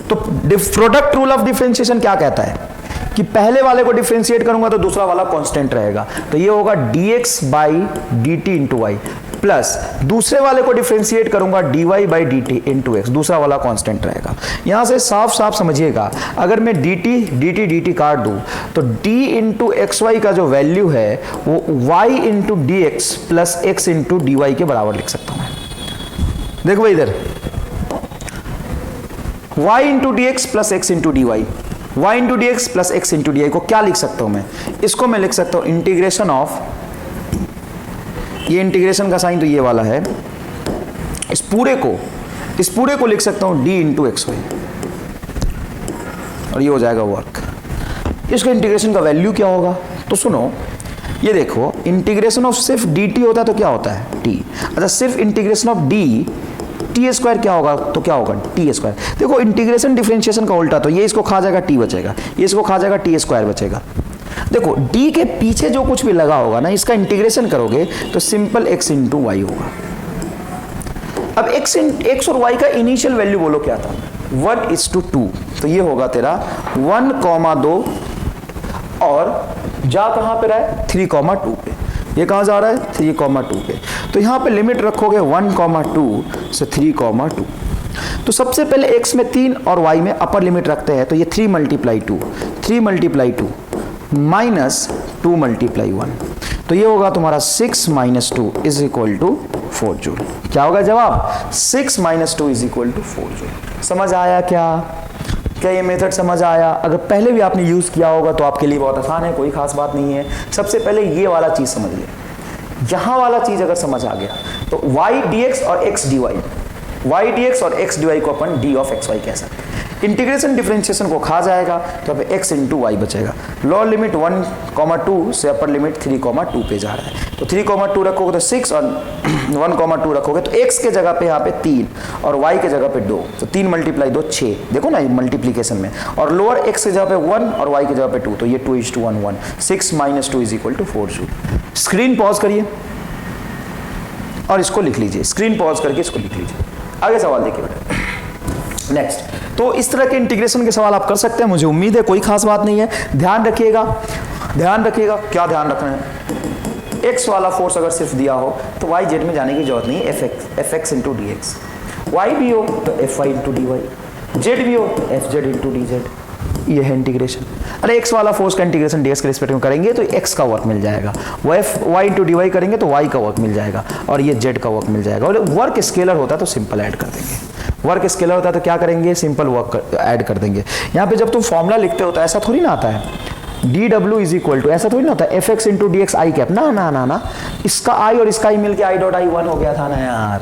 तो प्रोडक्ट रूल ऑफ डिफरेंशिएशन क्या कहता है कि पहले वाले को डिफरेंशिएट करूंगा तो दूसरा वाला कांस्टेंट रहेगा, तो ये होगा dx by d t into y, plus दूसरे वाले को डिफरेंशिएट करूंगा dy by d t into x, दूसरा वाला कांस्टेंट रहेगा। यहां से साफ साफ समझिएगा, अगर मैं dt काट दूं तो d इंटू एक्स वाई का जो वैल्यू है वो y into D x plus x into D y के बराबर लिख सकता हूं। देखो भाई इधर y into D x plus x into D y, y into D x plus x into D y को क्या लिख सकता हूं मैं? इसको मैं लिख सकता हूं इंटीग्रेशन ऑफ, ये इंटीग्रेशन का साइन तो ये वाला है, इस पूरे को लिख सकता हूं d इंटू एक्स वाई, और ये हो जाएगा वर्क। इसका इंटीग्रेशन का वैल्यू क्या होगा? तो सुनो, ये देखो इंटीग्रेशन ऑफ सिर्फ dt होता है तो क्या होता है t। अच्छा सिर्फ integration of d T square क्या होगा, तो क्या होगा टी स्क्वायर। देखो इंटीग्रेशन डिफरेंशिएशन का उल्टा, तो ये इसको खा जाएगा टी बचेगा, ये इसको खा जाएगा टी स्क्वायर बचेगा। देखो डी के पीछे जो कुछ भी लगा होगा ना, इसका इंटीग्रेशन करोगे तो सिंपल x इंटू वाई होगा। अब x और y का इनिशियल वैल्यू बोलो क्या था, 1:2, तो ये होगा तेरा 1,2 और जा कहां पे रहा है 3,2 पे, ये कहां जा रहा है 3,2 पे, तो यहां पे लिमिट रखोगे 1,2 से 3,2। तो सबसे पहले x में 3 और y में अपर लिमिट रखते हैं, तो ये 3 × 2 माइनस 2 × 1, तो ये होगा तुम्हारा 6 - 2 = 4 जूल। क्या होगा जवाब, 6 - 2 = 4 जूल। समझ आया क्या ये मेथड समझ आया? अगर पहले भी आपने यूज किया होगा तो आपके लिए बहुत आसान है, कोई खास बात नहीं है। सबसे पहले ये वाला चीज समझ ले, यहां वाला चीज अगर समझ आ गया तो y dx और x dy, y dx और x dy को अपन d of xy कह सकते हैं। इंटीग्रेशन डिफरेंशिएशन को खा जाएगा तो अब x इंटू वाई बचेगा। लोअर लिमिट 1,2 से अपर लिमिट 3,2 पे जा रहा है, तो 3,2 रखोगे तो 6 और 1,2 रखोगे तो x के जगह पे यहाँ पे 3 और y के जगह पे 2, तो 3 × 2 6, देखो ना मल्टीप्लीकेशन में, और लोअर x के जगह पे 1 और y के जगह पे 2, तो ये 2:1 1, 6 - 2 = 4 जूल। स्क्रीन पॉज करिए और इसको लिख लीजिए, स्क्रीन पॉज करके इसको लिख लीजिए। आगे सवाल देखिए बेटा, नेक्स्ट। तो इस तरह के इंटीग्रेशन के सवाल आप कर सकते हैं, मुझे उम्मीद है कोई खास बात नहीं है। ध्यान रखिएगा क्या ध्यान रखना है, x वाला फोर्स अगर सिर्फ दिया हो तो y z में जाने की जरूरत नहीं, fx into D x, y भी हो तो fy into D y, z भी हो तो fz इंटू डी जेड, ये है इंटीग्रेशन। अरे x वाला फोर्स का इंटीग्रेशन dx के रिस्पेक्ट में करेंगे तो x का वर्क मिल जाएगा, y इंटू डी वाई करेंगे तो y का वर्क मिल जाएगा, और ये z का वर्क मिल जाएगा। और वर्क स्केलर होता है तो सिंपल ऐड कर देंगे, वर्क स्केलर होता है तो क्या करेंगे, सिंपल वर्क ऐड कर देंगे। यहाँ पे जब तुम फॉर्मूला लिखते हो तो ऐसा थोड़ी ना आता है, dw = ऐसा थोड़ी ना होता है fx इंटू डी एक्स आई कैप, ना, इसका i और इसका i मिलके i डॉट i 1 हो गया था ना यार,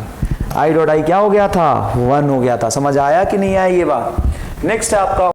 i डॉट i क्या हो गया था 1 हो गया था। समझ आया कि नहीं आया ये बात? नेक्स्ट है आपका